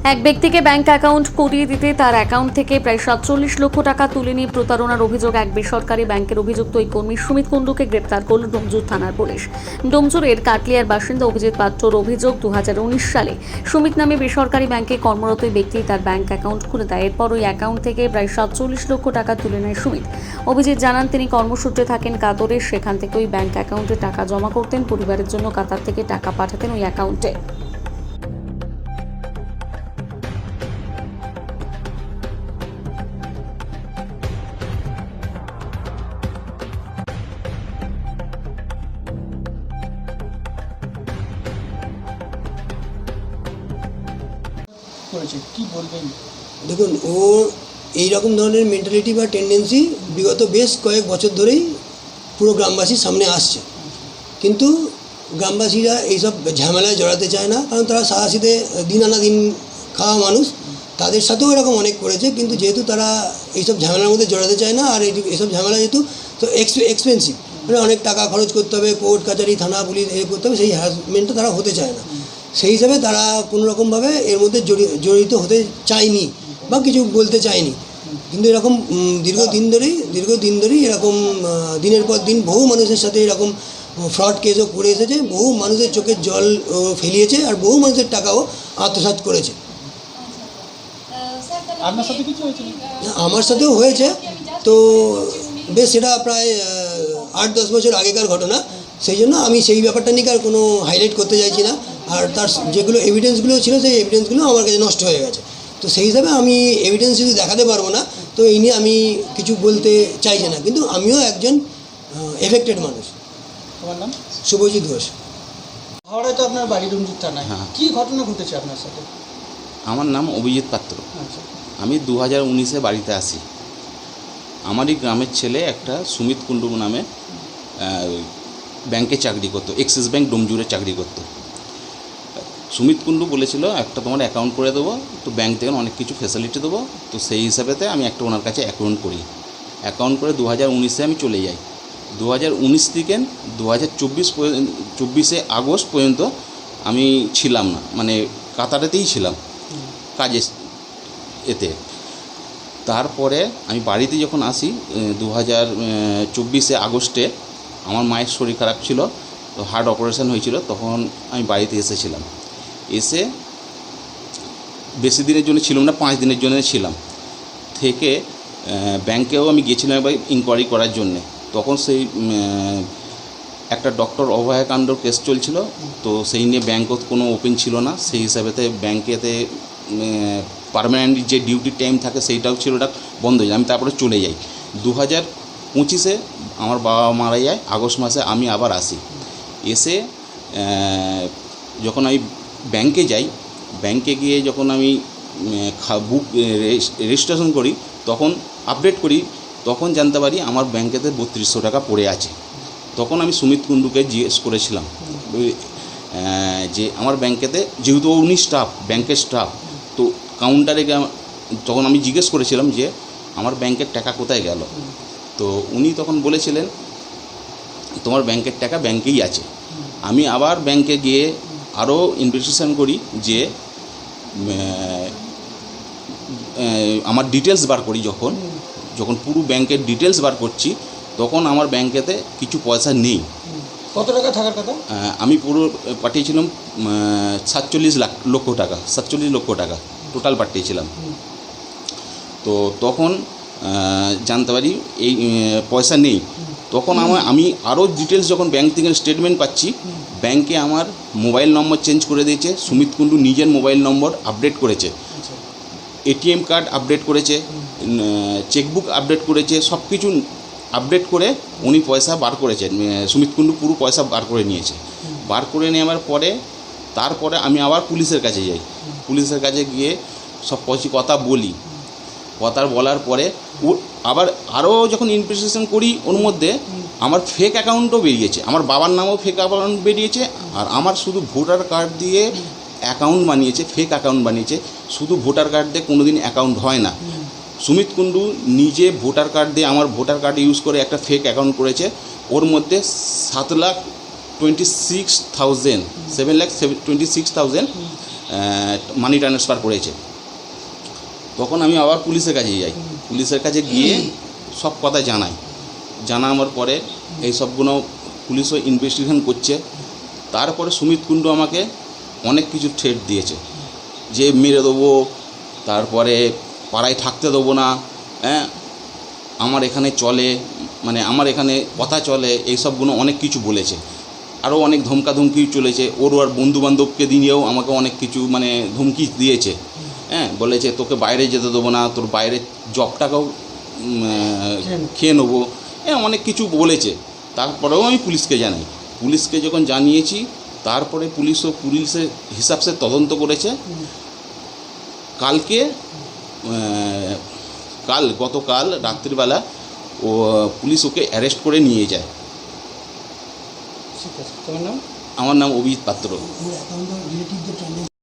এক ব্যক্তিকে bank account করিয়ে দিতে তার অ্যাকাউন্ট থেকে প্রায় 47 লক্ষ টাকা তুলে নিয়ে প্রতারণার অভিযোগ এক বেসরকারি ব্যাংকের অভিযুক্ত ওই কর্মী সুমিত কুণ্ডুকে গ্রেপ্তার করল ডোমজুর থানার পুলিশ। ডোমজুরের কাটলিয়ার বাসিন্দা অভিজিৎ পাত্রর অভিযোগ 2019 সালে সুমিত নামে বেসরকারি ব্যাংকে কর্মরত ওই ব্যক্তি তার ব্যাংক অ্যাকাউন্ট খুলে দেয়। এরপর ওই অ্যাকাউন্ট থেকে প্রায় 47 লক্ষ টাকা তুলে নেয় সুমিত। অভিজিৎ জানান তিনি কর্মসূত্রে থাকেন কাতরে, সেখান থেকে ওই ব্যাংক অ্যাকাউন্টে টাকা জমা করতেন, পরিবারের জন্য কাতার থেকে টাকা পাঠাতেন ওই অ্যাকাউন্টে। করেছে কি বলবেন? দেখুন, ও এই রকম ধরনের মেন্টালিটি বা টেন্ডেন্সি বিগত বেশ কয়েক বছর ধরেই পুরো গ্রামবাসীর সামনে আসছে, কিন্তু গ্রামবাসীরা এইসব ঝামেলায় জড়াতে চায় না, কারণ তারা সাদাসিধে দিন আনা দিন খাওয়া মানুষ। তাদের সাথেও এরকম অনেক করেছে, কিন্তু যেহেতু তারা এইসব ঝামেলার মধ্যে জড়াতে চায় না, আর এইসব ঝামেলা যেহেতু তো এক্সপেন্সিভ, মানে অনেক টাকা খরচ করতে হবে, কোর্ট কাছারি থানা পুলিশ করতে হবে, সেই হ্যারাসমেন্টটা তারা হতে চায় না। সেই হিসাবে তারা কোনোরকমভাবে এর মধ্যে জড়িত হতে চায়নি বা কিছু বলতে চায়নি। কিন্তু এরকম দীর্ঘদিন ধরেই এরকম দিনের পর দিন বহু মানুষের সাথে এরকম ফ্রড কেসও করে এসেছে, বহু মানুষের চোখের জল ফেলিয়েছে, আর বহু মানুষের টাকাও আত্মসাৎ করেছে। আপনার সাথে কিছু হয়েছিল? আমার সাথেও হয়েছে, তো বেশ সেটা প্রায় 8-10 বছর আগেকার ঘটনা। সেই জন্য আমি সেই ব্যাপারটা নিয়ে আর কোনো হাইলাইট করতে চাইছি না। আর তার যেগুলো এভিডেন্সগুলো ছিল, সেই এভিডেন্সগুলো আমার কাছে নষ্ট হয়ে গেছে। তো সেই হিসাবে আমি এভিডেন্স যদি দেখাতে পারবো না, তো এই নিয়ে আমি কিছু বলতে চাইছি না। কিন্তু আমিও একজন এফেক্টেড মানুষ। তোমার নাম? শুভজিৎ ঘোষ। হাওড়ায় তো আপনার বাড়ি ডোমজুর থানায়। হ্যাঁ। কি ঘটনা ঘটেছে আপনার সাথে? আমার নাম অভিজিৎ পাত্র। আচ্ছা, আমি 2019-এ বাড়িতে আসি। আমারই গ্রামের ছেলে একটা সুমিত কুণ্ডু নামে ব্যাংকে চাকরি করতো, এক্সিস ব্যাংক ডোমজুরে চাকরি করতো। সুমিত কুণ্ডু বলেছিল একটা তোমার অ্যাকাউন্ট করে দেবো, তো ব্যাংক থেকে অনেক কিছু ফ্যাসিলিটি দেবো। তো সেই হিসাবেতে আমি একটা ওনার কাছে অ্যাকাউন্ট করি। অ্যাকাউন্ট করে 2019-এ আমি চলে যাই। 2019 থেকে 2024 আগস্ট পর্যন্ত আমি ছিলাম না, মানে কাতারেতেই ছিলাম কাজে এতে। তারপরে আমি বাড়িতে যখন আসি 2024 আগস্টে আমার মায়ের শরীর খারাপ ছিল, তো হার্ট অপারেশন হয়েছিল, তখন আমি বাড়িতে এসেছিলাম। এসে বেশি দিনের জন্য ছিলাম না, 5 দিনের জন্য ছিলাম। থেকে ব্যাংকেও আমি গিয়েছিলাম এবার ইনকোয়ারি করার জন্যে। তখন সেই একটা ডক্টর অভয়াকাণ্ডর কেস চলছিল, তো সেই নিয়ে ব্যাংকও কোনো ওপেন ছিল না। সেই হিসাবেতে ব্যাংকেতে পার্মানেন্ট যে ডিউটি টাইম থাকে সেইটাও ছিল, ওটা বন্ধ হয়ে যায়। আমি তারপরে চলে যাই। 2025-এ আমার বাবা মারা যায়, আগস্ট মাসে আমি আবার আসি। এসে যখন আমি ব্যাংকে যাই, ব্যাংকে গিয়ে যখন আমি বুক রেজিস্ট্রেশন করি, তখন আপডেট করি, তখন জানতে পারি আমার ব্যাংকেতে 3200 টাকা পড়ে আছে। তখন আমি সুমিত কুণ্ডুকে জিজ্ঞেস করেছিলাম যে আমার ব্যাংকেতে, যেহেতু উনি স্টাফ, ব্যাংকের স্টাফ, তো কাউন্টারে তখন আমি জিজ্ঞেস করেছিলাম যে আমার ব্যাংকের টাকা কোথায় গেল। তো উনি তখন বলেছিলেন তোমার ব্যাংকের টাকা ব্যাংকেই আছে। আমি আবার ব্যাংকে গিয়ে আরও ইনভেস্টিগেশন করি, যে আমার ডিটেলস বার করি। যখন পুরো ব্যাংকের ডিটেলস বার করছি, তখন আমার ব্যাংকেতে কিছু পয়সা নেই। কত টাকা থাকার কথা? আমি পুরো পাঠিয়েছিলাম 47 লক্ষ টাকা টোটাল পাঠিয়েছিলাম। তো তখন জানতে পারি এই পয়সা নেই। তখন আমি আরও ডিটেলস যখন ব্যাংক থেকে স্টেটমেন্ট পাচ্ছি, ব্যাংকে আমার মোবাইল নম্বর চেঞ্জ করে দিয়েছে, সুমিত কুণ্ডু নিজের মোবাইল নম্বর আপডেট করেছে, এটিএম কার্ড আপডেট করেছে, চেকবুক আপডেট করেছে, সব কিছু আপডেট করে উনি পয়সা বার করেছেন। সুমিত কুণ্ডু পুরো পয়সা বার করে নিয়েছে। বার করে নেওয়ার পরে তারপরে আমি আবার পুলিশের কাছে যাই। পুলিশের কাছে গিয়ে সব কথা বলার পরে আবার আরও যখন ইনভেস্টিগেশন করি, ওর মধ্যে আমার ফেক অ্যাকাউন্টও বেরিয়েছে, আমার বাবার নামও ফেক অ্যাকাউন্ট বেরিয়েছে, আর আমার শুধু ভোটার কার্ড দিয়ে অ্যাকাউন্ট বানিয়েছে, ফেক অ্যাকাউন্ট বানিয়েছে। শুধু ভোটার কার্ড দিয়ে কোনো দিন অ্যাকাউন্ট হয় না। সুমিত কুণ্ডু নিজে ভোটার কার্ড দিয়ে, আমার ভোটার কার্ড ইউজ করে একটা ফেক অ্যাকাউন্ট করেছে। ওর মধ্যে 7,26,000 মানি ট্রান্সফার করেছে। তখন আমি আবার পুলিশের কাছে যাই, পুলিশের কাছে গিয়ে সব কথা জানানোর পরে এই সবগুলো পুলিশও ইনভেস্টিগেশন করছে। তারপরে সুমিত কুণ্ডু আমাকে অনেক কিছু থ্রেট দিয়েছে, যে মেরে দেবো, তারপরে পাড়ায় থাকতে দেবো না, হ্যাঁ আমার এখানে চলে, মানে আমার এখানে কথা চলে, এই সবগুলো অনেক কিছু বলেছে। আরও অনেক ধমকাধমকি চলেছে, ওর বন্ধুবান্ধবকে দিয়েও আমাকে অনেক কিছু মানে ধমকি দিয়েছে। হ্যাঁ, বলেছে তোকে বাইরে যেতে দেবো না, তোর বাইরে জবটাকেও খেয়ে নেবো, হ্যাঁ অনেক কিছু বলেছে। তারপরেও আমি পুলিশকে জানাই, পুলিশকে যখন জানিয়েছি তারপরে পুলিশের হিসাবসে তদন্ত করেছে। গতকাল রাত্রিবেলা পুলিশ ওকে অ্যারেস্ট করে নিয়ে যায়। ঠিক আছে, তোমার নাম? আমার নাম অভিজিৎ পাত্র। ওর অ্যাকাউন্ট রিলেটিভদের ট্রানজ্যাকশন